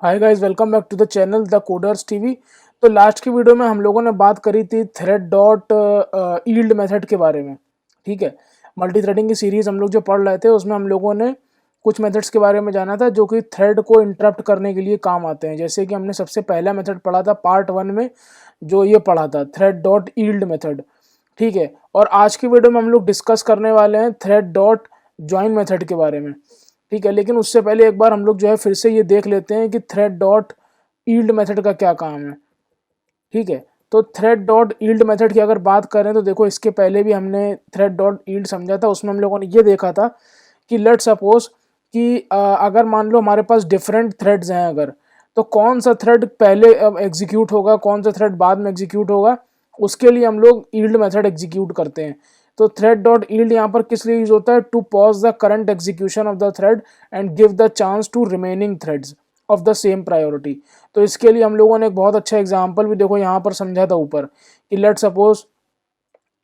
Hi guys, welcome back to the channel the coders TV. तो last की video में हम लोगों ने बात करी थी थ्रेड डॉट यील्ड मेथड के बारे में। ठीक है, मल्टी थ्रेडिंग की सीरीज हम लोग जो पढ़ रहे थे उसमें हम लोगों ने कुछ मेथड्स के बारे में जाना था जो कि थ्रेड को इंटरप्ट करने के लिए काम आते हैं। जैसे कि हमने सबसे पहला मेथड पढ़ा था पार्ट 1 में, जो ये पढ़ा था थ्रेड डॉट यील्ड मेथड। ठीक है, और आज की वीडियो में हम लोग डिस्कस करने वाले हैं थ्रेड डॉट ज्वाइन मेथड के बारे में। ठीक है, लेकिन उससे पहले एक बार हम लोग जो है फिर से ये देख लेते हैं कि थ्रेड डॉट यील्ड मेथड का क्या काम है। ठीक है, तो थ्रेड डॉट यील्ड मेथड की अगर बात करें तो देखो, इसके पहले भी हमने थ्रेड डॉट यील्ड समझा था। उसमें हम लोगों ने ये देखा था कि लेट सपोज कि अगर मान लो हमारे पास डिफरेंट थ्रेड्स हैं, अगर तो कौन सा थ्रेड पहले एग्जीक्यूट होगा, कौन सा थ्रेड बाद में एग्जीक्यूट होगा, उसके लिए हम लोग यील्ड मेथड एग्जीक्यूट करते हैं। तो थ्रेड डॉट यील्ड यहाँ पर किस लिए यूज होता है? To pause the current execution of the thread and give the chance to remaining threads of the same priority. तो इसके लिए हम लोगों ने एक बहुत अच्छा एग्जाम्पल भी देखो यहाँ पर समझा था ऊपर कि लेट सपोज,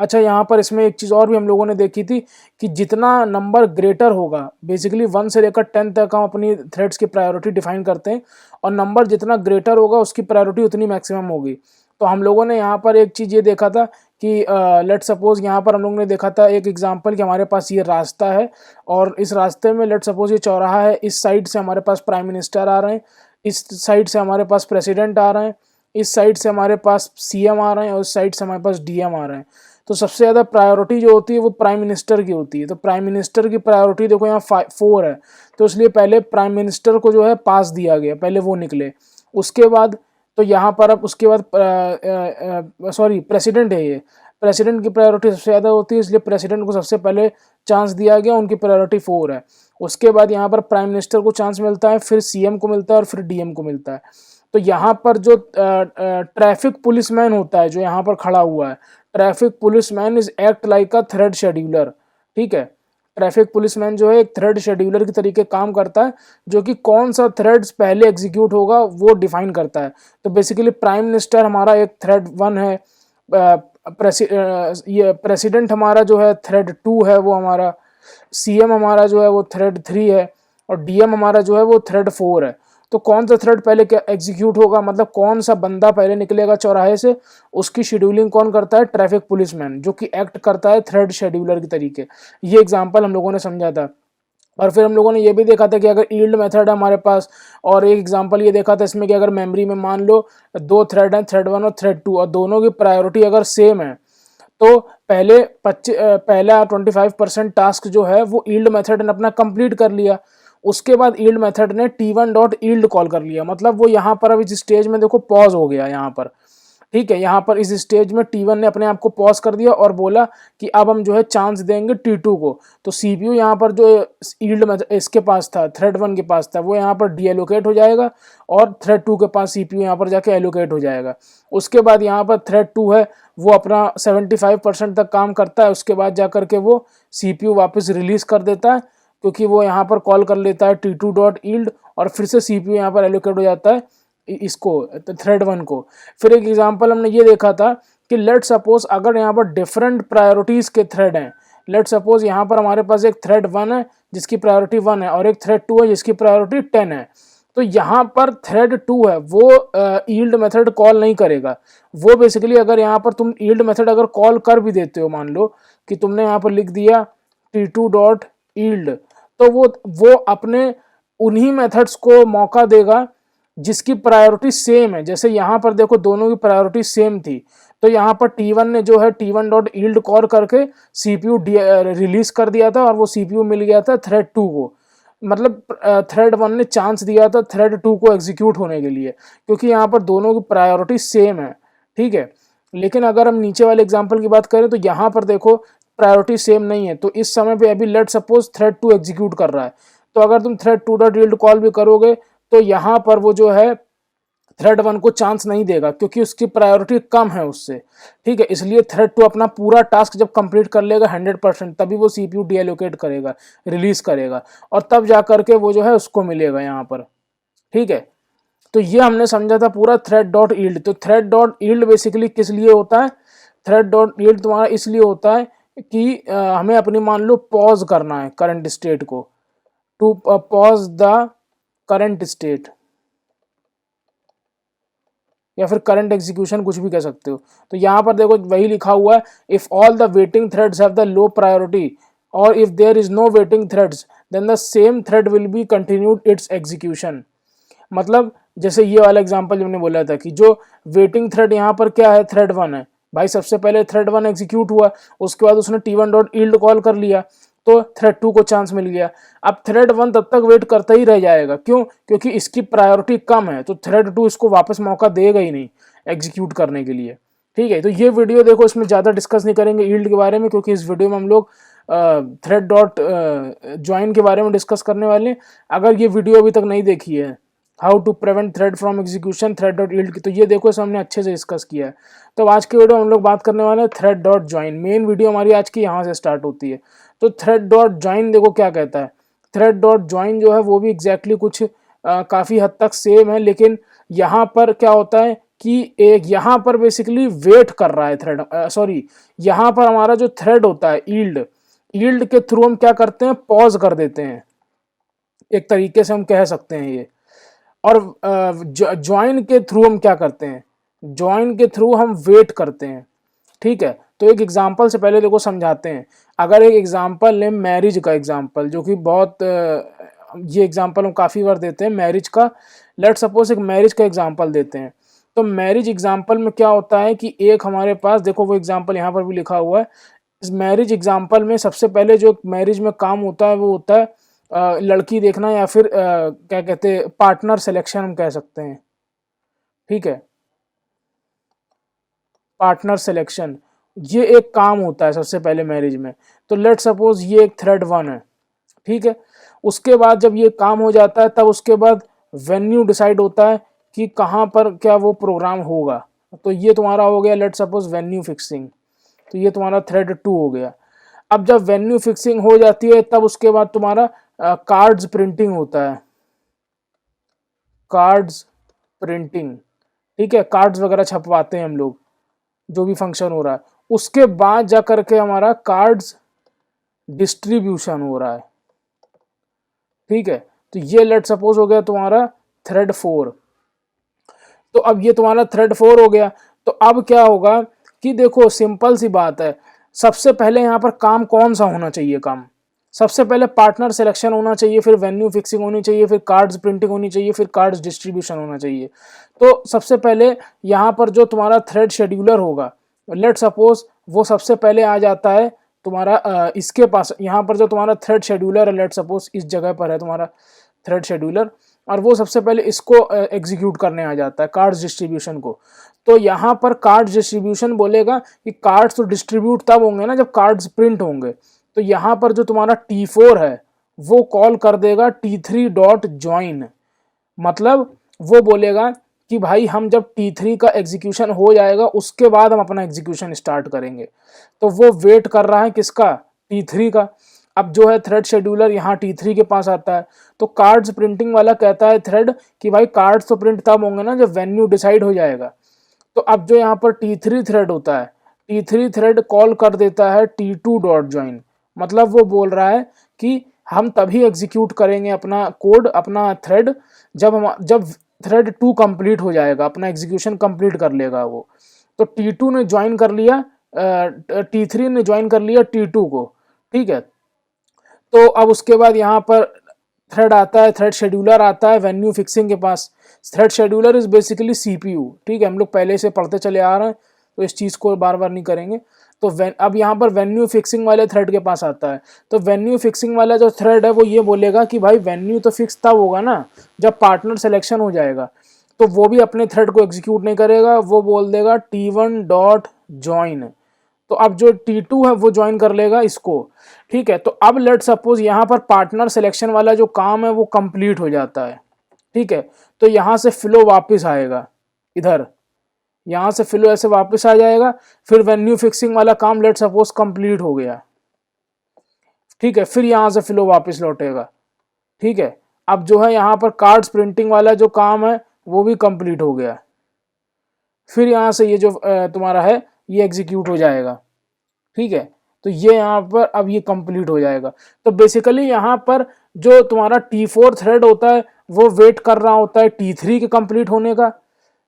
अच्छा यहाँ पर इसमें एक चीज़ और भी हम लोगों ने देखी थी कि जितना नंबर ग्रेटर होगा, बेसिकली 1 से लेकर 10 तक हम अपनी थ्रेड्स की प्रायोरिटी डिफाइन करते हैं, और नंबर जितना ग्रेटर होगा उसकी प्रायोरिटी उतनी मैक्सिमम होगी। तो हम लोगों ने यहाँ पर एक चीज़ ये देखा था कि लेट सपोज यहाँ पर हम लोगों ने देखा था एक एग्जांपल कि हमारे पास ये रास्ता है, और इस रास्ते में लेट सपोज ये चौराहा है, इस साइड से हमारे पास प्राइम मिनिस्टर आ रहे हैं, इस साइड से हमारे पास प्रेसिडेंट आ रहे हैं, इस साइड से हमारे पास सीएम आ रहे हैं, और इस साइड से हमारे पास डीएम आ रहे हैं। तो सबसे ज़्यादा प्रायोरिटी जो होती है वो प्राइम मिनिस्टर की होती है। तो प्राइम मिनिस्टर की प्रायोरिटी देखो यहाँ 4 है, तो इसलिए पहले प्राइम मिनिस्टर को जो है पास दिया गया, पहले वो निकले। उसके बाद तो यहाँ पर अब उसके बाद सॉरी प्रेसिडेंट है, ये प्रेसिडेंट की प्रायोरिटी सबसे ज़्यादा होती है, इसलिए प्रेसिडेंट को सबसे पहले चांस दिया गया, उनकी प्रायोरिटी 4 है। उसके बाद यहाँ पर प्राइम मिनिस्टर को चांस मिलता है, फिर सीएम को मिलता है, और फिर डीएम को मिलता है। तो यहाँ पर जो ट्रैफिक पुलिसमैन होता है जो यहाँ पर खड़ा हुआ है, traffic policeman is act like a thread scheduler. ठीक है, ट्रैफिक पुलिसमैन जो है एक थ्रेड शेड्यूलर के तरीके काम करता है, जो कि कौन सा थ्रेड्स पहले एग्जीक्यूट होगा वो डिफाइन करता है। तो बेसिकली प्राइम मिनिस्टर हमारा एक थ्रेड 1 है, ये प्रेसिडेंट हमारा जो है थ्रेड 2 है वो हमारा, सीएम हमारा जो है वो थ्रेड 3 है, और डीएम हमारा जो है वो थ्रेड 4 है। तो कौन सा थ्रेड पहले एग्जीक्यूट होगा, मतलब कौन सा बंदा पहले निकलेगा चौराहे से, उसकी शेड्यूलिंग कौन करता है? ट्रैफिक पुलिसमैन, जो कि एक्ट करता है थ्रेड शेड्यूलर के तरीके। ये एग्जांपल हम लोगों ने समझा था। और फिर हम लोगों ने ये भी देखा था कि अगर यील्ड मेथड है हमारे पास, और एक एग्जांपल ये देखा था इसमें कि अगर मेमोरी में मान लो 2 थ्रेड हैं, थ्रेड 1 और थ्रेड 2, और दोनों की प्रायोरिटी अगर सेम है, तो पहला 25% टास्क जो है वो यील्ड मेथड ने अपना कंप्लीट कर लिया। उसके बाद यील्ड मेथड ने t1 डॉट यील्ड कॉल कर लिया, मतलब वो यहाँ पर अब इस स्टेज में देखो पॉज हो गया यहाँ पर। ठीक है, यहाँ पर इस स्टेज में T1 ने अपने आप को पॉज कर दिया और बोला कि अब हम जो है चांस देंगे T2 को। तो सीपीयू यहाँ पर जो यील्ड में इसके पास था, थ्रेड 1 के पास था, वो यहाँ पर डीएलोकेट हो जाएगा, और थ्रेड 2 के पास सीपीयू यहाँ पर जाके एलोकेट हो जाएगा। उसके बाद यहाँ पर थ्रेड 2 है, वो अपना 75% तक काम करता है, उसके बाद जाकर के वो सीपीयू वापस रिलीज कर देता है, क्योंकि वो यहाँ पर कॉल कर लेता है T2 डॉट यील्ड, और फिर से सीपीयू यहाँ पर एलोकेट हो जाता है इसको, थ्रेड 1 को। फिर एक एग्जांपल हमने ये देखा था कि लेट सपोज अगर यहाँ पर डिफरेंट प्रायोरिटीज के थ्रेड हैं, लेट सपोज यहाँ पर हमारे पास एक थ्रेड 1 है जिसकी प्रायोरिटी 1 है, और एक थ्रेड 2 है जिसकी प्रायोरिटी 10 है। तो यहाँ पर थ्रेड 2 है वो यील्ड मेथड कॉल नहीं करेगा। वो बेसिकली अगर यहाँ पर तुम यील्ड मेथड अगर कॉल कर भी देते हो, मान लो कि तुमने यहाँ पर लिख दिया T2 डॉट यील्ड, तो वो अपने उन्हीं मेथड्स को मौका देगा जिसकी प्रायोरिटी सेम है। जैसे यहाँ पर देखो दोनों की प्रायोरिटी सेम थी, तो यहाँ पर T1 ने जो है T1 डॉट यील्ड कॉल करके सीपीयू रिलीज कर दिया था, और वो सीपीयू मिल गया था थ्रेड 2 को। मतलब थ्रेड 1 ने चांस दिया था थ्रेड 2 को एग्जीक्यूट होने के लिए, क्योंकि यहाँ पर दोनों की प्रायोरिटी सेम है। ठीक है, लेकिन अगर हम नीचे वाले एग्जाम्पल की बात करें तो यहाँ पर देखो प्रायोरिटी सेम नहीं है। तो इस समय पे अभी लेट सपोज थ्रेड 2 एग्जीक्यूट कर रहा है, तो अगर तुम थ्रेड 2 डॉट यील्ड कॉल भी करोगे तो यहाँ पर वो जो है थ्रेड 1 को चांस नहीं देगा, क्योंकि उसकी प्रायोरिटी कम है उससे। ठीक है, इसलिए थ्रेड 2 अपना पूरा टास्क जब कंप्लीट कर लेगा 100%, तभी वो सीपीयू डीएलोकेट करेगा, रिलीज करेगा, और तब जा करके वो जो है उसको मिलेगा यहाँ पर। ठीक है, तो ये हमने समझा था पूरा थ्रेड डॉट यील्ड। तो थ्रेड डॉट यील्ड बेसिकली किस लिए होता है? थ्रेड डॉट यील्ड तुम्हारा इसलिए होता है कि हमें अपनी मान लो पॉज करना है करंट स्टेट को, to pause the current state, या फिर करंट एग्जीक्यूशन, कुछ भी कह सकते हो। तो यहाँ पर देखो वही लिखा हुआ है, if all the waiting threads have the low priority और if there is no waiting threads then the same thread will be continued its execution. मतलब जैसे ये वाला एग्जांपल हमने बोला था कि जो वेटिंग थ्रेड यहाँ पर क्या है, थ्रेड 1 है भाई, सबसे पहले थ्रेड 1 एग्जीक्यूट हुआ, उसके बाद उसने T1 डॉट ईल्ड कॉल कर लिया, तो थ्रेड 2 को चांस मिल गया। अब थ्रेड 1 तब तक वेट करता ही रह जाएगा, क्यों? क्योंकि इसकी प्रायोरिटी कम है, तो थ्रेड 2 इसको वापस मौका देगा ही नहीं एग्जीक्यूट करने के लिए। ठीक है, तो ये वीडियो देखो, इसमें ज़्यादा डिस्कस नहीं करेंगे ईल्ड के बारे में, क्योंकि इस वीडियो में हम लोग थ्रेड डॉट ज्वाइन के बारे में डिस्कस करने वाले हैं। अगर ये वीडियो अभी तक नहीं देखी है, how to prevent thread from execution thread dot yield की, तो ये देखो, इसे हमने अच्छे से डिस्कस किया है। तो आज के वीडियो हम लोग बात करने वाले हैं thread dot join. Main video हमारी आज की यहाँ से स्टार्ट होती है। तो थ्रेड डॉट ज्वाइन देखो क्या कहता है। थ्रेड डॉट ज्वाइन जो है वो भी एग्जैक्टली कुछ काफ़ी हद तक सेम है, लेकिन यहाँ पर क्या होता है कि एक यहाँ पर बेसिकली वेट कर रहा है थ्रेड, सॉरी, यहाँ पर हमारा जो थ्रेड होता है ईल्ड, ईल्ड के थ्रू हम क्या करते हैं, पॉज कर देते हैं, एक तरीके से हम कह सकते हैं ये। और ज्वाइन के थ्रू हम क्या करते हैं, ज्वाइन के थ्रू हम वेट करते हैं। ठीक है, तो एक एग्जांपल से पहले देखो समझाते हैं। अगर एक एग्जांपल लें मैरिज का एग्जांपल, जो कि बहुत ये एग्जांपल हम काफ़ी बार देते हैं मैरिज का। लेट सपोज एक मैरिज का एग्जांपल देते हैं। तो मैरिज एग्जांपल में क्या होता है कि एक हमारे पास, देखो वो एग्जांपल यहाँ पर भी लिखा हुआ है। इस मैरिज एग्जांपल में सबसे पहले जो मैरिज में काम होता है वो होता है लड़की देखना, या फिर क्या कहते हैं, पार्टनर सिलेक्शन हम कह सकते हैं। ठीक है, पार्टनर सिलेक्शन, ये एक काम होता है सबसे पहले मैरिज में। तो लेट सपोज ये एक थ्रेड 1 है। ठीक है, उसके बाद जब ये काम हो जाता है तब उसके बाद वेन्यू डिसाइड होता है कि कहाँ पर क्या वो प्रोग्राम होगा। तो ये तुम्हारा हो गया लेट सपोज वेन्यू फिक्सिंग। तो ये तुम्हारा थ्रेड 2 हो गया। अब जब वेन्यू फिक्सिंग हो जाती है तब उसके बाद तुम्हारा कार्ड्स प्रिंटिंग होता है, कार्ड्स प्रिंटिंग। ठीक है, कार्ड्स वगैरह छपवाते हैं हम लोग, जो भी फंक्शन हो रहा है। उसके बाद जा करके हमारा कार्ड्स डिस्ट्रीब्यूशन हो रहा है। ठीक है, तो ये लेट सपोज हो गया तुम्हारा थ्रेड 4। तो अब ये तुम्हारा थ्रेड 4 हो गया। तो अब क्या होगा कि देखो सिंपल सी बात है, सबसे पहले यहाँ पर काम कौन सा होना चाहिए, काम सबसे पहले पार्टनर सिलेक्शन होना चाहिए, फिर वेन्यू फिक्सिंग होनी चाहिए, फिर कार्ड्स प्रिंटिंग होनी चाहिए, फिर कार्ड्स डिस्ट्रीब्यूशन होना चाहिए। तो सबसे पहले यहाँ पर जो तुम्हारा थ्रेड शेड्यूलर होगा, लेट सपोज वो सबसे पहले आ जाता है तुम्हारा इसके पास। यहाँ पर जो तुम्हारा थ्रेड शेड्यूलर है, लेट सपोज इस जगह पर है तुम्हारा थ्रेड शेड्यूलर, और वो सबसे पहले इसको एग्जीक्यूट करने आ जाता है, कार्ड्स डिस्ट्रीब्यूशन को। तो यहाँ पर कार्ड्स डिस्ट्रीब्यूशन बोलेगा कि कार्ड्स तो डिस्ट्रीब्यूट तब होंगे ना जब कार्ड्स प्रिंट होंगे। तो यहाँ पर जो तुम्हारा T4 है वो कॉल कर देगा T3 डॉट ज्वाइन। मतलब वो बोलेगा कि भाई हम जब T3 का एग्जीक्यूशन हो जाएगा उसके बाद हम अपना एग्जीक्यूशन स्टार्ट करेंगे। तो वो वेट कर रहा है किसका, T3 का। अब जो है थ्रेड शेड्यूलर यहाँ T3 के पास आता है। तो कार्ड्स प्रिंटिंग वाला कहता है थ्रेड कि भाई कार्ड्स तो प्रिंट तब होंगे ना जब वेन्यू डिसाइड हो जाएगा। तो अब जो यहाँ पर T3 थ्रेड होता है, T3 थ्रेड कॉल कर देता है T2 डॉट ज्वाइन। मतलब वो बोल रहा है कि हम तभी एग्जीक्यूट करेंगे अपना कोड, अपना थ्रेड, जब थ्रेड 2 कंप्लीट हो जाएगा, अपना एग्जीक्यूशन कंप्लीट कर लेगा वो। तो T2 ने ज्वाइन कर लिया, T3 ने ज्वाइन कर लिया T2 को। ठीक है, तो अब उसके बाद यहाँ पर थ्रेड आता है, थ्रेड शेड्यूलर आता है वेन्यू फिक्सिंग के पास। Thread scheduler is basically CPU। ठीक है, हम लोग पहले से पढ़ते चले आ रहे हैं तो इस चीज़ को बार बार नहीं करेंगे। तो अब यहाँ पर वेन्यू फिक्सिंग वाले थ्रेड के पास आता है। तो वेन्यू फिक्सिंग वाला जो थ्रेड है वो ये बोलेगा कि भाई वेन्यू तो फिक्स तब होगा ना जब पार्टनर सिलेक्शन हो जाएगा। तो वो भी अपने थ्रेड को एग्जीक्यूट नहीं करेगा, वो बोल देगा T1 डॉट ज्वाइन। तो अब जो T2 है वो ज्वाइन कर लेगा इसको। ठीक है, तो अब लेट सपोज यहाँ पर पार्टनर सिलेक्शन वाला जो काम है वो कंप्लीट हो जाता है। ठीक है, तो यहाँ से फ्लो वापस आएगा इधर, यहाँ से फ्लो ऐसे वापस आ जाएगा। फिर वेन्यू फिक्सिंग वाला काम लेट सपोज कंप्लीट हो गया। ठीक है, फिर यहाँ से फ्लो वापस लौटेगा। ठीक है, अब जो है यहाँ पर कार्ड्स प्रिंटिंग वाला जो काम है वो भी कंप्लीट हो गया। फिर यहाँ से ये जो तुम्हारा है ये एग्जीक्यूट हो जाएगा। ठीक है, तो ये यहाँ पर अब ये कंप्लीट हो जाएगा। तो बेसिकली यहाँ पर जो तुम्हारा T4 थ्रेड होता है वो वेट कर रहा होता है T3 के कंप्लीट होने का,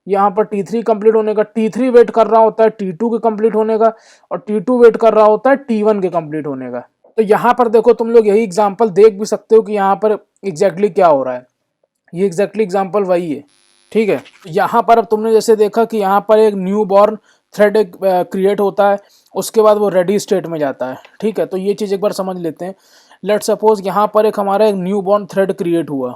यहाँ पर T3 कंप्लीट होने का, T3 वेट कर रहा होता है T2 के कंप्लीट होने का, और T2 वेट कर रहा होता है T1 के कंप्लीट होने का। तो यहाँ पर देखो तुम लोग यही एग्जांपल देख भी सकते हो कि यहाँ पर एग्जैक्टली क्या हो रहा है। ये एग्जैक्टली एग्जांपल वही है, ठीक है। यहाँ पर अब तुमने जैसे देखा कि यहाँ पर एक न्यू बॉर्न थ्रेड क्रिएट होता है, उसके बाद वो रेडी स्टेट में जाता है, ठीक है। तो ये चीज़ एक बार समझ लेते हैं। लेट सपोज यहाँ पर एक हमारा एक न्यू बॉर्न थ्रेड क्रिएट हुआ,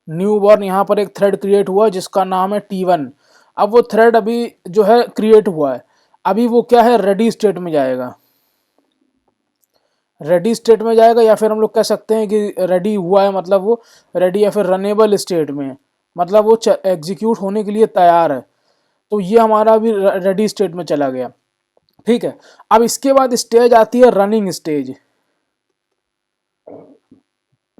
न्यू बॉर्न यहाँ पर एक थ्रेड क्रिएट हुआ जिसका नाम है T1। अब वो थ्रेड अभी जो है क्रिएट हुआ है, अभी वो क्या है, रेडी स्टेट में जाएगा, रेडी स्टेट में जाएगा, या फिर हम लोग कह सकते हैं कि रेडी हुआ है मतलब वो रेडी, या फिर रनेबल स्टेट में, मतलब वो एग्जीक्यूट होने के लिए तैयार है। तो ये हमारा अभी रेडी स्टेट में चला गया, ठीक है। अब इसके बाद स्टेज आती है रनिंग स्टेज,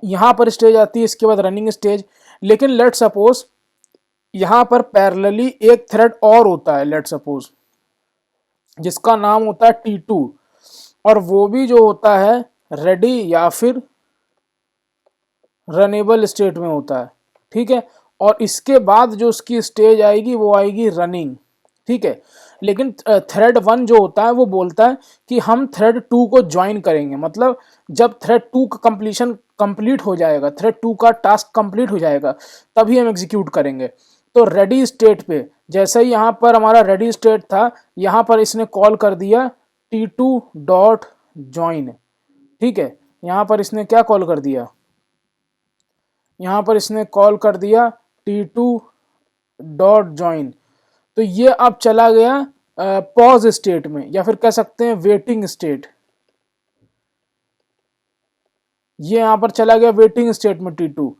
यहाँ पर स्टेज आती है, इसके बाद रनिंग स्टेज। लेकिन लेट सपोज यहाँ पर पैरेलली एक थ्रेड और होता है, लेट सपोज जिसका नाम होता है T2, और वो भी जो होता है रेडी या फिर रनेबल स्टेट में होता है, ठीक है। और इसके बाद जो उसकी स्टेज आएगी वो आएगी रनिंग, ठीक है। लेकिन थ्रेड 1 जो होता है वो बोलता है कि हम थ्रेड 2 को ज्वाइन करेंगे, मतलब जब थ्रेड 2 का कंप्लीशन कंप्लीट हो जाएगा, थ्रेड 2 का टास्क कंप्लीट हो जाएगा, तभी हम एग्जीक्यूट करेंगे। तो रेडी स्टेट पे जैसे ही यहाँ पर हमारा रेडी स्टेट था, यहाँ पर इसने कॉल कर दिया T2 डॉट ज्वाइन, ठीक है। यहाँ पर इसने क्या कॉल कर दिया, यहाँ पर इसने कॉल कर दिया T2 डॉट ज्वाइन। तो ये अब चला गया पॉज स्टेट में, या फिर कह सकते हैं वेटिंग स्टेट। ये यहाँ पर चला गया वेटिंग स्टेट में T2,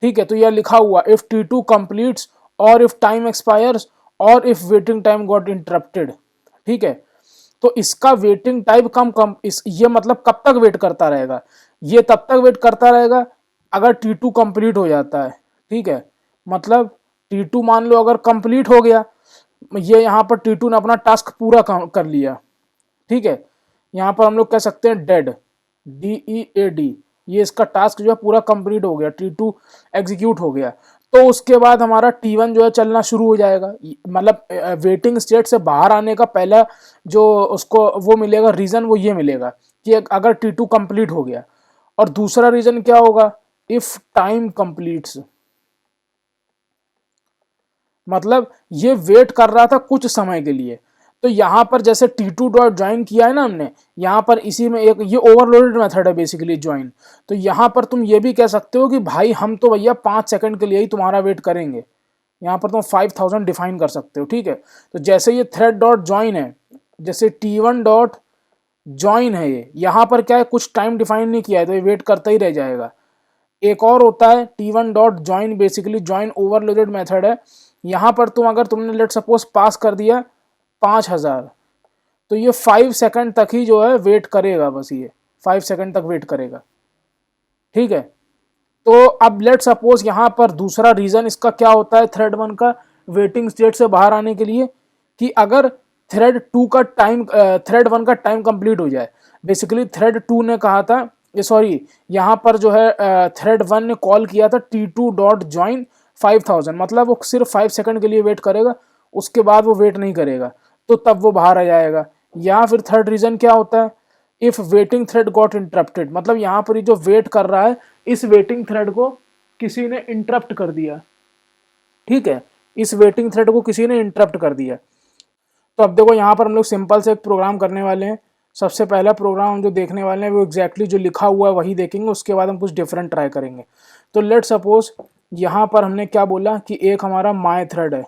ठीक है। तो यह लिखा हुआ इफ T2 कंप्लीट्स और इफ टाइम एक्सपायर्स और if waiting time got interrupted, ठीक है। तो इसका वेटिंग टाइम कम ये मतलब कब तक वेट करता रहेगा, ये तब तक वेट करता रहेगा अगर T2 कंप्लीट हो जाता है, ठीक है। मतलब T2 मान लो अगर कंप्लीट हो गया, ये यहाँ पर T2 ने अपना टास्क पूरा कर लिया, ठीक है। यहाँ पर हम लोग कह सकते हैं डेड, DEAD, ये इसका टास्क जो है पूरा कंप्लीट हो गया, T2 एग्जीक्यूट हो गया। तो उसके बाद हमारा T1 जो है चलना शुरू हो जाएगा, मतलब वेटिंग स्टेट से बाहर आने का पहला जो उसको वो मिलेगा रीज़न, वो ये मिलेगा कि अगर T2 कंप्लीट हो गया। और दूसरा रीज़न क्या होगा, इफ टाइम कंप्लीट्स, मतलब ये वेट कर रहा था कुछ समय के लिए। तो यहाँ पर जैसे T2 डॉट ज्वाइन किया है ना हमने, यहाँ पर इसी में एक ये ओवरलोडेड मेथड है बेसिकली ज्वाइन। तो यहाँ पर तुम ये भी कह सकते हो कि भाई हम तो भैया 5 सेकंड के लिए ही तुम्हारा वेट करेंगे, यहाँ पर तुम 5000 डिफाइन कर सकते हो, ठीक है। तो जैसे ये थ्रेड डॉट ज्वाइन है, जैसे T1 डॉट ज्वाइन है, ये यहाँ पर क्या है, कुछ टाइम डिफाइन नहीं किया है, तो ये वेट करता ही रह जाएगा। एक और होता है T1 dot join, basically join overloaded method है। यहाँ पर तुम तुमने लेट सपोज पास कर दिया 5000, तो ये 5 सेकंड तक ही जो है वेट करेगा, बस ये 5 सेकंड तक वेट करेगा, ठीक है। तो अब लेट सपोज यहाँ पर दूसरा रीजन इसका क्या होता है थ्रेड 1 का वेटिंग स्टेट से बाहर आने के लिए, कि अगर थ्रेड 1 का टाइम कंप्लीट हो जाए। बेसिकली थ्रेड 2 ने कहा था, ये सॉरी यहाँ पर जो है थ्रेड 1 ने कॉल किया था T2 डॉट ज्वाइन 5000, मतलब वो सिर्फ 5 सेकंड के लिए वेट करेगा, उसके बाद वो वेट नहीं करेगा, तो तब वो बाहर आ जाएगा। या फिर थर्ड रीजन क्या होता है, if waiting thread got interrupted, मतलब यहाँ पर जो वेट कर रहा है इस वेटिंग थ्रेड को किसी ने इंटरप्ट कर दिया, ठीक है। इस वेटिंग थ्रेड को किसी ने इंटरप्ट कर दिया। तो अब देखो यहाँ पर हम लोग सिंपल से एक प्रोग्राम करने वाले हैं। सबसे पहला प्रोग्राम हम जो देखने वाले हैं वो एग्जैक्टली जो लिखा हुआ है वही देखेंगे, उसके बाद हम कुछ डिफरेंट ट्राई करेंगे। तो लेट सपोज यहाँ पर हमने क्या बोला कि एक हमारा माई थ्रेड है,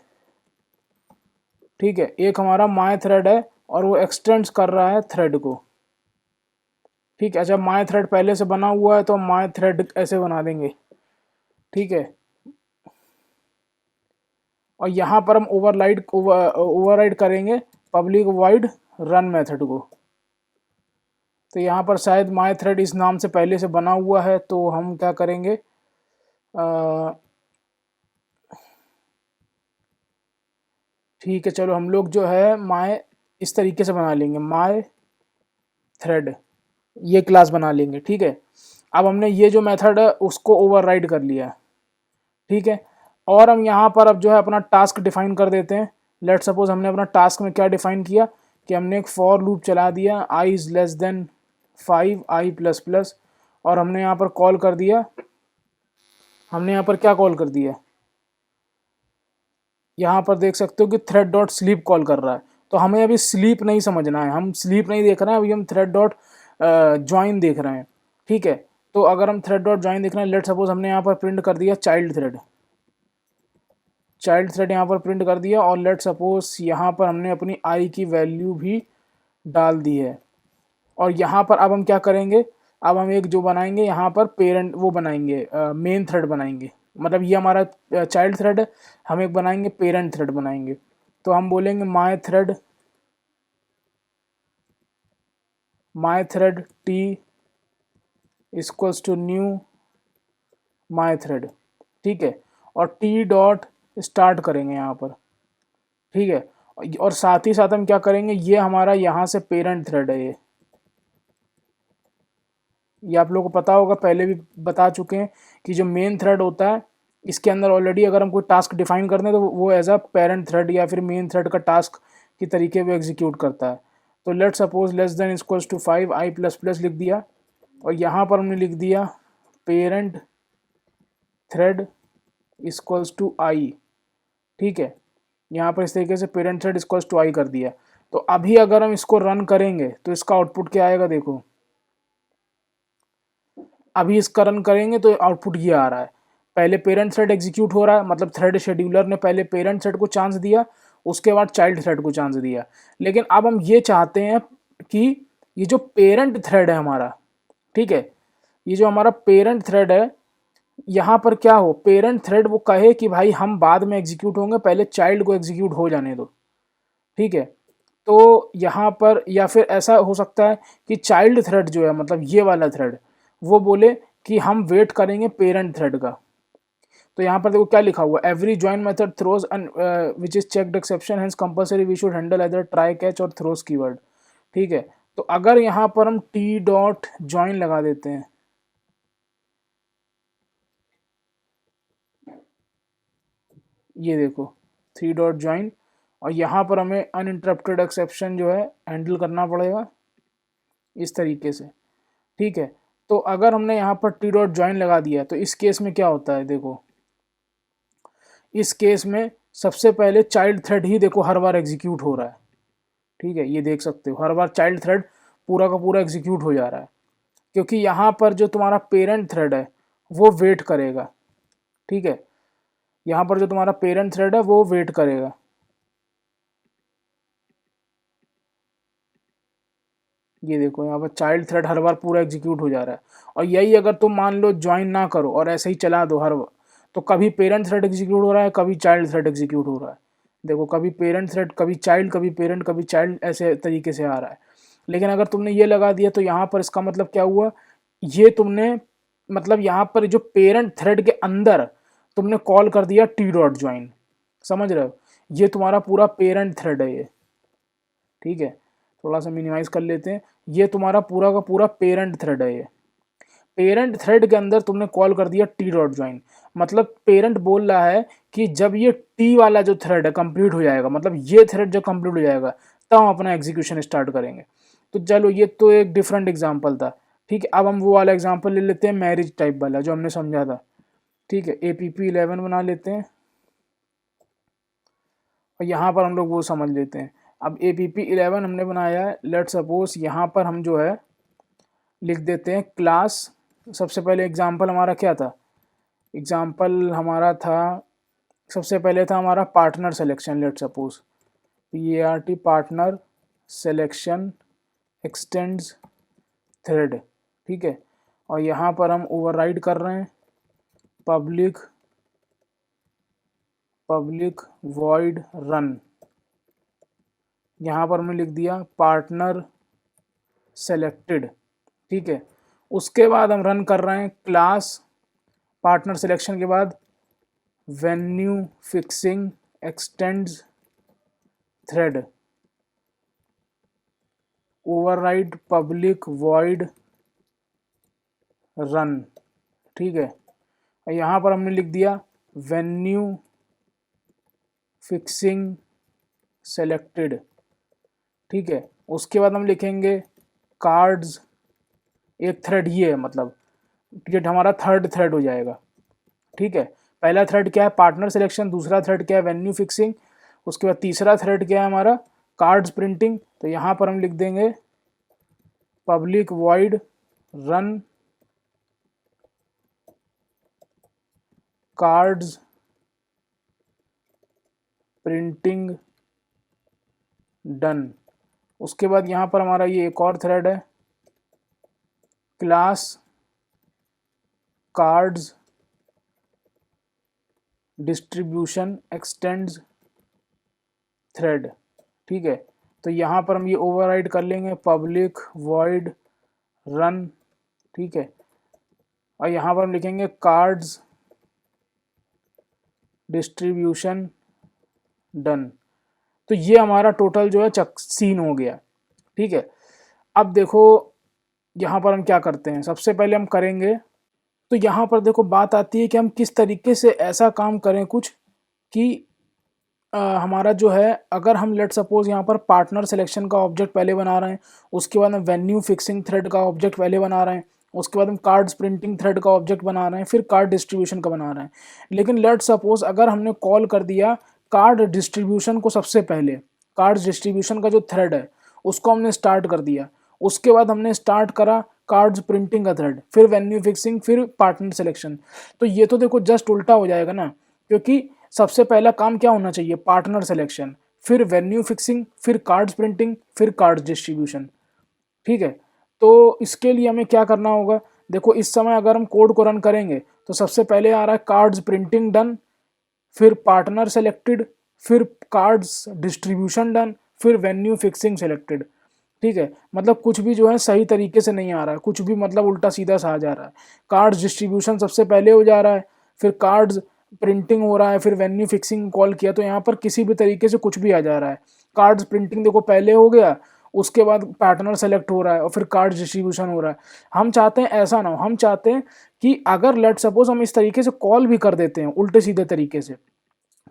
ठीक है, एक हमारा माई थ्रेड है और वो एक्सटेंड्स कर रहा है थ्रेड को, ठीक है। अच्छा माई थ्रेड पहले से बना हुआ है तो माई थ्रेड ऐसे बना देंगे, ठीक है। और यहाँ पर हम ओवरराइड करेंगे पब्लिक वाइड रन मेथड को। तो यहाँ पर शायद माई थ्रेड इस नाम से पहले से बना हुआ है, तो हम क्या करेंगे, ठीक है चलो हम लोग जो है इस तरीके से बना लेंगे, माय थ्रेड, ये क्लास बना लेंगे। ठीक है, अब हमने ये जो मेथड है उसको ओवरराइड कर लिया है। ठीक है, और हम यहाँ पर अब जो है अपना टास्क डिफाइन कर देते हैं। लेट सपोज हमने अपना टास्क में क्या डिफाइन किया कि हमने एक फॉर लूप चला दिया i is less than 5 i plus plus, और हमने यहाँ पर कॉल कर दिया, हमने यहाँ पर क्या कॉल कर दिया, यहाँ पर देख सकते हो कि थ्रेड डॉट स्लीप कॉल कर रहा है। तो हमें अभी स्लीप नहीं समझना है, हम स्लीप नहीं देख रहे हैं, अभी हम थ्रेड डॉट ज्वाइन देख रहे हैं। ठीक है, तो अगर हम थ्रेड डॉट ज्वाइन देख रहे हैं, लेट सपोज हमने यहाँ पर प्रिंट कर दिया चाइल्ड थ्रेड, चाइल्ड थ्रेड यहाँ पर प्रिंट कर दिया, और लेट सपोज यहाँ पर हमने अपनी आई की वैल्यू भी डाल दी है। और यहाँ पर अब हम क्या करेंगे, अब हम एक जो बनाएंगे यहाँ पर पेरेंट वो बनाएंगे, मेन थ्रेड बनाएंगे, मतलब ये हमारा चाइल्ड थ्रेड है, हम एक बनाएंगे पेरेंट थ्रेड बनाएंगे। तो हम बोलेंगे my thread t equals to new my thread. ठीक है, और टी डॉट स्टार्ट करेंगे यहाँ पर। ठीक है, और साथ ही साथ हम क्या करेंगे, ये हमारा यहाँ से पेरेंट थ्रेड है, ये आप लोगों को पता होगा, पहले भी बता चुके हैं कि जो मेन थ्रेड होता है इसके अंदर ऑलरेडी अगर हम कोई टास्क डिफाइन करते हैं तो वो एज अ पेरेंट थ्रेड या फिर मेन थ्रेड का टास्क की तरीके वो एग्जीक्यूट करता है। तो let suppose less than equals to 5 i plus plus लिख दिया, और यहाँ पर हमने लिख दिया parent thread equals to I. ठीक है, यहाँ पर इस तरीके से parent thread equals to I कर दिया। तो अभी अगर हम इसको रन करेंगे तो इसका आउटपुट क्या आएगा, देखो अभी इसका रन करेंगे तो आउटपुट ये आ रहा है, पहले पेरेंट थ्रेड एग्जीक्यूट हो रहा है, मतलब थ्रेड शेड्यूलर ने पहले पेरेंट थ्रेड को चांस दिया, उसके बाद चाइल्ड थ्रेड को चांस दिया। लेकिन अब हम ये चाहते हैं कि ये जो पेरेंट थ्रेड है हमारा, ठीक है, ये जो हमारा पेरेंट थ्रेड है, यहाँ पर क्या हो, पेरेंट थ्रेड वो कहे कि भाई हम बाद में एग्जीक्यूट होंगे, पहले चाइल्ड को एग्जीक्यूट हो जाने दो। ठीक है, तो यहाँ पर या फिर ऐसा हो सकता है कि चाइल्ड थ्रेड जो है, मतलब ये वाला थ्रेड, वो बोले कि हम वेट करेंगे पेरेंट थ्रेड का। तो यहाँ पर देखो क्या लिखा हुआ, every join method throws and which is checked exception hence compulsory we should handle either try catch और थ्रोज कीवर्ड। ठीक है, तो अगर यहाँ पर हम टी डॉट ज्वाइन लगा देते हैं, ये देखो थ्री डॉट ज्वाइन, और यहाँ पर हमें अनइंटरप्टेड एक्सेप्शन जो है हैंडल करना पड़ेगा इस तरीके से। ठीक है, तो अगर हमने यहाँ पर टी डॉट ज्वाइन लगा दिया तो इस केस में क्या होता है, देखो इस केस में सबसे पहले चाइल्ड थ्रेड ही देखो हर बार एग्जीक्यूट हो रहा है। ठीक है, ये देख सकते हो हर बार चाइल्ड थ्रेड पूरा का पूरा एग्जीक्यूट हो जा रहा है, क्योंकि यहाँ पर जो तुम्हारा पेरेंट थ्रेड है वो वेट करेगा। ठीक है, यहाँ पर जो तुम्हारा पेरेंट थ्रेड है वो वेट करेगा। ये देखो यहाँ पर चाइल्ड थ्रेड हर बार पूरा एग्जीक्यूट हो जा रहा है, और यही अगर तुम मान लो ज्वाइन ना करो और ऐसे ही चला दो हर बार, तो कभी पेरेंट थ्रेड एग्जीक्यूट हो रहा है, कभी चाइल्ड थ्रेड एग्जीक्यूट हो रहा है। देखो कभी पेरेंट थ्रेड, कभी चाइल्ड, कभी पेरेंट, कभी चाइल्ड, ऐसे तरीके से आ रहा है। लेकिन अगर तुमने ये लगा दिया तो यहाँ पर इसका मतलब क्या हुआ, ये तुमने मतलब यहाँ पर जो पेरेंट थ्रेड के अंदर तुमने कॉल कर दिया टी डॉट ज्वाइन, समझ रहे हो, ये तुम्हारा पूरा पेरेंट थ्रेड है ये। ठीक है, थोड़ा सा मिनिमाइज कर लेते हैं, ये तुम्हारा पूरा का पूरा पेरेंट थ्रेड है ये। पेरेंट थ्रेड के अंदर तुमने कॉल कर दिया टी डॉट ज्वाइन, मतलब पेरेंट बोल रहा है कि जब ये टी वाला जो थ्रेड है कंप्लीट हो जाएगा, मतलब ये थ्रेड जब कंप्लीट हो जाएगा तब हम अपना एग्जीक्यूशन स्टार्ट करेंगे। तो चलो ये तो एक डिफरेंट एग्जाम्पल था। ठीक है, अब हम वो वाला एग्जाम्पल ले लेते हैं मैरिज टाइप वाला जो हमने समझा था। ठीक है, APP11 बना लेते हैं, और यहाँ पर हम लोग वो समझ लेते हैं। अब APP11 हमने बनाया है, लेट सपोज यहाँ पर हम जो है लिख देते हैं क्लास। सबसे पहले एग्जाम्पल हमारा क्या था, एग्जाम्पल हमारा था, सबसे पहले था हमारा partner selection, let suppose PART partner selection x tends thread. ठीक है, और यहाँ पर हम ओवरराइड कर रहे हैं पब्लिक वॉइड रन, यहाँ पर हमने लिख दिया पार्टनर सेलेक्टेड। ठीक है, उसके बाद हम रन कर रहे हैं क्लास पार्टनर सिलेक्शन के बाद venue fixing x tends thread. Override public void run, ठीक है। और यहाँ पर हमने लिख दिया वेन्यू फिक्सिंग सेलेक्टेड, ठीक है। उसके बाद हम लिखेंगे कार्ड्स, एक थ्रेड ये है, मतलब ये हमारा थर्ड थ्रेड हो जाएगा, ठीक है। पहला थ्रेड क्या है, पार्टनर सिलेक्शन, दूसरा थ्रेड क्या है, वेन्यू फिक्सिंग, उसके बाद तीसरा थ्रेड क्या है हमारा, कार्ड्स प्रिंटिंग। तो यहाँ पर हम लिख देंगे public void run cards printing done. उसके बाद यहाँ पर हमारा ये एक और थ्रेड है, class cards distribution x tends thread, ठीक है। तो यहाँ पर हम ये ओवरराइड कर लेंगे पब्लिक वॉइड रन, ठीक है। और यहाँ पर हम लिखेंगे कार्ड्स डिस्ट्रीब्यूशन डन। तो ये हमारा टोटल जो है सीन हो गया, ठीक है। अब देखो यहाँ पर हम क्या करते हैं, सबसे पहले हम करेंगे, तो यहाँ पर देखो बात आती है कि हम किस तरीके से ऐसा काम करें कुछ कि हमारा जो है, अगर हम लेट सपोज यहाँ पर पार्टनर सिलेक्शन का ऑब्जेक्ट पहले बना रहे हैं, उसके बाद हम वेन्यू फिक्सिंग थ्रेड का ऑब्जेक्ट पहले बना रहे हैं, उसके बाद हम कार्ड्स प्रिंटिंग थ्रेड का ऑब्जेक्ट बना रहे हैं, फिर कार्ड डिस्ट्रीब्यूशन का बना रहे हैं। लेकिन लेट सपोज अगर हमने कॉल कर दिया कार्ड डिस्ट्रीब्यूशन को, सबसे पहले कार्ड डिस्ट्रीब्यूशन का जो थ्रेड है उसको हमने स्टार्ट कर दिया, उसके बाद हमने स्टार्ट करा कार्ड्स प्रिंटिंग का थ्रेड, फिर वेन्यू फिक्सिंग, फिर पार्टनर सिलेक्शन। तो ये तो देखो जस्ट उल्टा हो जाएगा ना, क्योंकि सबसे पहला काम क्या होना चाहिए, पार्टनर सिलेक्शन, फिर वेन्यू फिक्सिंग, फिर कार्ड्स प्रिंटिंग, फिर कार्ड्स डिस्ट्रीब्यूशन, ठीक है। तो इसके लिए हमें क्या करना होगा, देखो इस समय अगर हम कोड को रन करेंगे तो सबसे पहले आ रहा है कार्ड्स प्रिंटिंग डन, फिर पार्टनर सेलेक्टेड, फिर कार्ड्स डिस्ट्रीब्यूशन डन, फिर वेन्यू फिक्सिंग सेलेक्टेड, ठीक है। मतलब कुछ भी जो है सही तरीके से नहीं आ रहा है, कुछ भी मतलब उल्टा सीधा सा आ जा रहा है। कार्ड्स डिस्ट्रीब्यूशन सबसे पहले हो जा रहा है, फिर कार्ड्स प्रिंटिंग हो रहा है, फिर वेन्यू फिक्सिंग कॉल किया, तो यहाँ पर किसी भी तरीके से कुछ भी आ जा रहा है। कार्ड्स प्रिंटिंग देखो पहले हो गया, उसके बाद पार्टनर सेलेक्ट हो रहा है और फिर कार्ड डिस्ट्रीब्यूशन हो रहा है। हम चाहते हैं ऐसा ना हो, हम चाहते हैं कि अगर लेट सपोज हम इस तरीके से कॉल भी कर देते हैं उल्टे सीधे तरीके से,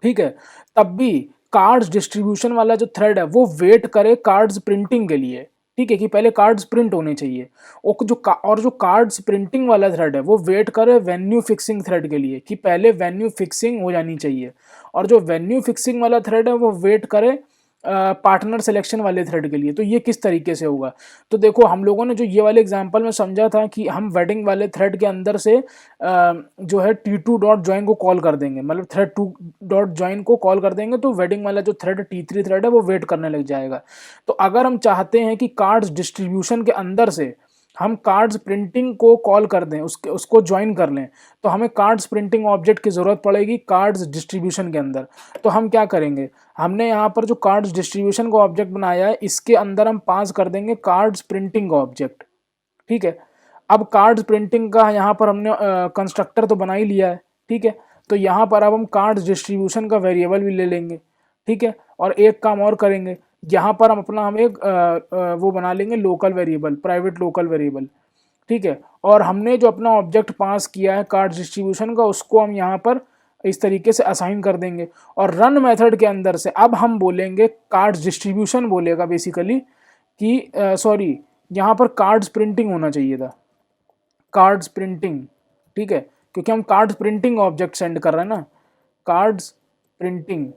ठीक है, तब भी कार्ड्स डिस्ट्रीब्यूशन वाला जो थ्रेड है वो वेट करे कार्ड्स प्रिंटिंग के लिए, ठीक है, कि पहले कार्ड्स प्रिंट होने चाहिए। और जो कार्ड्स प्रिंटिंग वाला थ्रेड है वो वेट करे वेन्यू फिक्सिंग थ्रेड के लिए, कि पहले वेन्यू फिक्सिंग हो जानी चाहिए। और जो वेन्यू फिक्सिंग वाला थ्रेड है वो वेट करे पार्टनर सिलेक्शन वाले थ्रेड के लिए। तो ये किस तरीके से होगा, तो देखो हम लोगों ने जो ये वाले एग्जांपल में समझा था कि हम वेडिंग वाले थ्रेड के अंदर से जो है t2.join को कॉल कर देंगे, मतलब थ्रेड 2.join को कॉल कर देंगे, तो वेडिंग वाला जो थ्रेड t3 थ्रेड है वो वेट करने लग जाएगा। तो अगर हम चाहते हैं कि कार्ड्स डिस्ट्रीब्यूशन के अंदर से हम कार्ड्स प्रिंटिंग को कॉल कर दें, उसको ज्वाइन कर लें, तो हमें कार्ड्स प्रिंटिंग ऑब्जेक्ट की ज़रूरत पड़ेगी कार्ड्स डिस्ट्रीब्यूशन के अंदर। तो हम क्या करेंगे, हमने यहाँ पर जो कार्ड्स डिस्ट्रीब्यूशन का ऑब्जेक्ट बनाया है इसके अंदर हम पास कर देंगे कार्ड्स प्रिंटिंग का ऑब्जेक्ट, ठीक है। अब कार्ड्स प्रिंटिंग का यहाँ पर हमने कंस्ट्रक्टर तो बना ही लिया है, ठीक है। तो यहाँ पर अब हम कार्ड्स डिस्ट्रीब्यूशन का वेरिएबल भी ले लेंगे, ठीक है। और एक काम और करेंगे, यहाँ पर हम एक वो बना लेंगे local variable, private local variable, ठीक है। और हमने जो अपना ऑब्जेक्ट पास किया है कार्ड डिस्ट्रीब्यूशन का उसको हम यहाँ पर इस तरीके से असाइन कर देंगे। और रन मेथड के अंदर से अब हम बोलेंगे कार्ड्स डिस्ट्रीब्यूशन बोलेगा बेसिकली कि सॉरी, यहाँ पर कार्ड्स प्रिंटिंग होना चाहिए था, कार्ड्स प्रिंटिंग, ठीक है, क्योंकि हम कार्ड्स प्रिंटिंग ऑब्जेक्ट सेंड कर रहे हैं ना। Cards printing,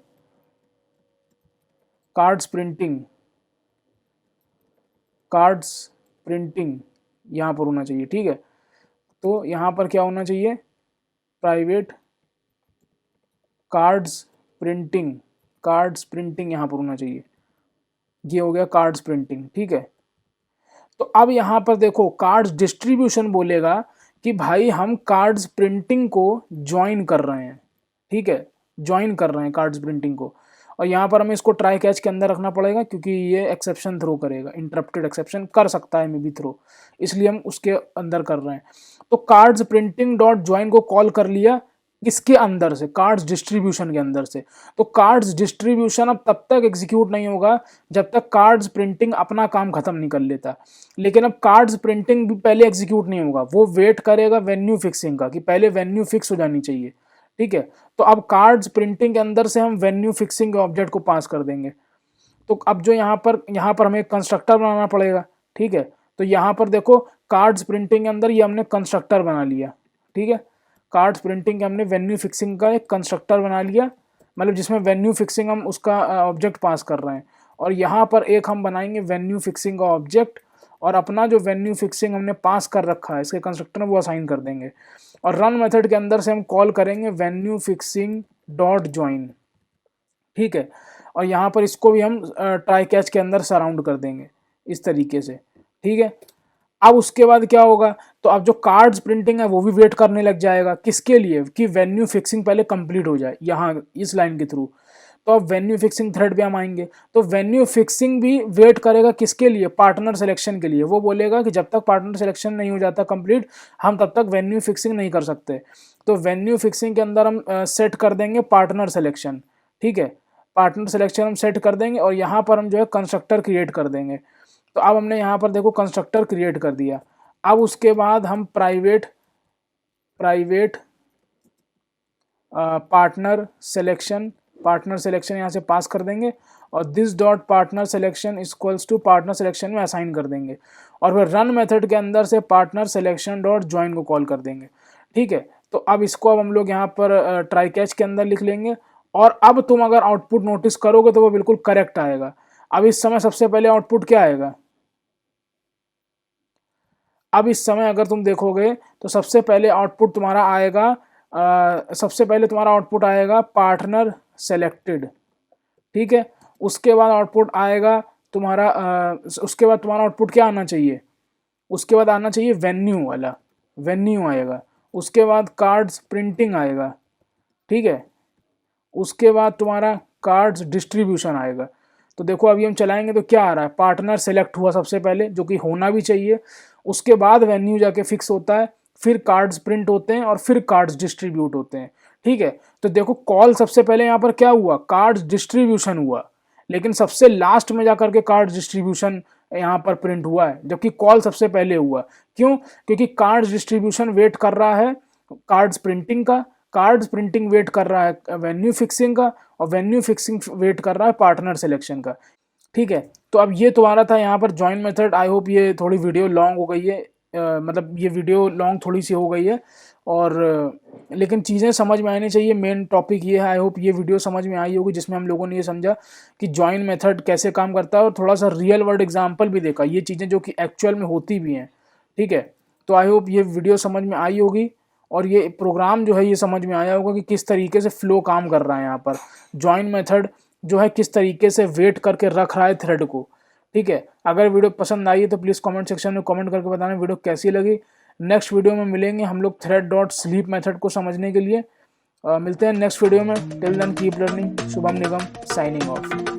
cards printing, cards printing यहाँ पर होना चाहिए, ठीक है। तो यहाँ पर क्या होना चाहिए, private cards printing, cards printing यहाँ पर होना चाहिए। ये हो गया कार्ड्स प्रिंटिंग, ठीक है। तो अब यहाँ पर देखो कार्ड्स डिस्ट्रीब्यूशन बोलेगा कि भाई हम कार्ड्स प्रिंटिंग को ज्वाइन कर रहे हैं, ठीक है, ज्वाइन कर रहे हैं कार्ड्स प्रिंटिंग को। और यहाँ पर हमें इसको ट्राई कैच के अंदर रखना पड़ेगा क्योंकि ये एक्सेप्शन थ्रो करेगा, इंटरप्टेड एक्सेप्शन कर सकता है मे बी थ्रो, इसलिए हम उसके अंदर कर रहे हैं। तो कार्ड्स प्रिंटिंग डॉट ज्वाइन को कॉल कर लिया, किसके अंदर से, कार्ड्स डिस्ट्रीब्यूशन के अंदर से। तो कार्ड्स डिस्ट्रीब्यूशन अब तब तक एग्जीक्यूट नहीं होगा जब तक कार्ड्स प्रिंटिंग अपना काम खत्म नहीं कर लेता। लेकिन अब कार्ड्स प्रिंटिंग भी पहले एग्जीक्यूट नहीं होगा, वो वेट करेगा वेन्यू फिक्सिंग का कि पहले वेन्यू फिक्स हो जानी चाहिए। ठीक है, तो अब कार्ड्स प्रिंटिंग के अंदर से हम वेन्यू फिक्सिंग के ऑब्जेक्ट को पास कर देंगे। तो अब जो यहाँ पर हमें कंस्ट्रक्टर बनाना पड़ेगा। ठीक है, तो यहाँ पर देखो कार्ड्स प्रिंटिंग के अंदर ये हमने कंस्ट्रक्टर बना लिया। ठीक है, कार्ड्स प्रिंटिंग के हमने वेन्यू फिक्सिंग का एक कंस्ट्रक्टर बना लिया, मतलब जिसमें वेन्यू फिक्सिंग हम उसका ऑब्जेक्ट पास कर रहे हैं। और यहाँ पर एक हम बनाएंगे वेन्यू फिक्सिंग का ऑब्जेक्ट, और अपना जो वेन्यू फिक्सिंग हमने पास कर रखा है इसके कंस्ट्रक्टर में वो असाइन कर देंगे। और रन मेथड के अंदर से हम कॉल करेंगे वेन्यू फिक्सिंग डॉट ज्वाइन। ठीक है, और यहाँ पर इसको भी हम ट्राई कैच के अंदर सराउंड कर देंगे इस तरीके से। ठीक है, अब उसके बाद क्या होगा, तो अब जो कार्ड्स प्रिंटिंग है वो भी वेट करने लग जाएगा, किसके लिए, कि वेन्यू फिक्सिंग पहले कंप्लीट हो जाए यहाँ इस लाइन के थ्रू। तो अब वेन्यू फिक्सिंग थ्रेड पे हम आएंगे, तो वेन्यू फिक्सिंग भी वेट करेगा किसके लिए, पार्टनर सिलेक्शन के लिए। वो बोलेगा कि जब तक पार्टनर सिलेक्शन नहीं हो जाता कंप्लीट, हम तब तक वेन्यू फिक्सिंग नहीं कर सकते। तो वेन्यू फिक्सिंग के अंदर हम सेट कर देंगे पार्टनर सिलेक्शन। ठीक है, पार्टनर सिलेक्शन हम सेट कर देंगे, और यहाँ पर हम जो है कंस्ट्रक्टर क्रिएट कर देंगे। तो अब हमने यहाँ पर देखो कंस्ट्रक्टर क्रिएट कर दिया। अब उसके बाद हम प्राइवेट पार्टनर सिलेक्शन यहाँ से पास कर देंगे, और this dot partner selection equals to partner selection में असाइन कर देंगे। और फिर रन मेथड के अंदर से पार्टनर सिलेक्शन डॉट ज्वाइन को कॉल कर देंगे। ठीक है, तो अब इसको हम लोग यहाँ पर ट्राई कैच के अंदर लिख लेंगे। और अब तुम अगर आउटपुट नोटिस करोगे तो वो बिल्कुल करेक्ट आएगा। अब इस समय सबसे पहले आउटपुट क्या आएगा, अब इस समय अगर तुम देखोगे तो सबसे पहले आउटपुट तुम्हारा आएगा पार्टनर सेलेक्टेड। ठीक है, उसके बाद आउटपुट आएगा तुम्हारा उसके बाद तुम्हारा आउटपुट क्या आना चाहिए, उसके बाद आना चाहिए वेन्यू वाला, वेन्यू आएगा। उसके बाद कार्ड्स प्रिंटिंग आएगा। ठीक है, उसके बाद तुम्हारा कार्ड्स डिस्ट्रीब्यूशन आएगा। तो देखो अभी हम चलाएंगे तो क्या आ रहा है, पार्टनर सेलेक्ट हुआ सबसे पहले, जो कि होना भी चाहिए। उसके बाद वेन्यू जाके फिक्स होता है, फिर कार्ड्स प्रिंट होते हैं, और फिर कार्ड्स डिस्ट्रीब्यूट होते हैं। ठीक है, तो देखो कॉल सबसे पहले यहाँ पर क्या हुआ, कार्ड्स डिस्ट्रीब्यूशन हुआ, लेकिन सबसे लास्ट में जाकर के कार्ड्स डिस्ट्रीब्यूशन यहाँ पर प्रिंट हुआ है, जबकि कॉल सबसे पहले हुआ। क्यों, क्योंकि कार्ड्स डिस्ट्रीब्यूशन वेट कर रहा है कार्ड्स प्रिंटिंग का, कार्ड्स प्रिंटिंग वेट कर रहा है वेन्यू फिक्सिंग का, और वेन्यू फिक्सिंग वेट कर रहा है पार्टनर सिलेक्शन का। ठीक है, तो अब ये तुम्हारा था यहाँ पर जॉइन मेथड। आई होप ये थोड़ी वीडियो लॉन्ग हो गई है, मतलब ये वीडियो लॉन्ग थोड़ी सी हो गई है, और लेकिन चीज़ें समझ में आनी चाहिए। मेन टॉपिक ये है, आई होप ये वीडियो समझ में आई होगी, जिसमें हम लोगों ने ये समझा कि जॉइन मेथड कैसे काम करता है, और थोड़ा सा रियल वर्ल्ड एग्जाम्पल भी देखा, ये चीज़ें जो कि एक्चुअल में होती भी हैं। ठीक है, तो आई होप ये वीडियो समझ में आई होगी, और ये प्रोग्राम जो है ये समझ में आया होगा कि किस तरीके से फ्लो काम कर रहा है यहाँ पर। जॉइन मेथड जो है किस तरीके से वेट करके रख रहा है थ्रेड को। ठीक है, अगर वीडियो पसंद आई है तो प्लीज़ कमेंट सेक्शन में कमेंट करके बताना वीडियो कैसी लगी। नेक्स्ट वीडियो में मिलेंगे हम लोग थ्रेड डॉट स्लीप मेथड को समझने के लिए। मिलते हैं नेक्स्ट वीडियो में। Till then keep learning. Shubham Nigam signing of.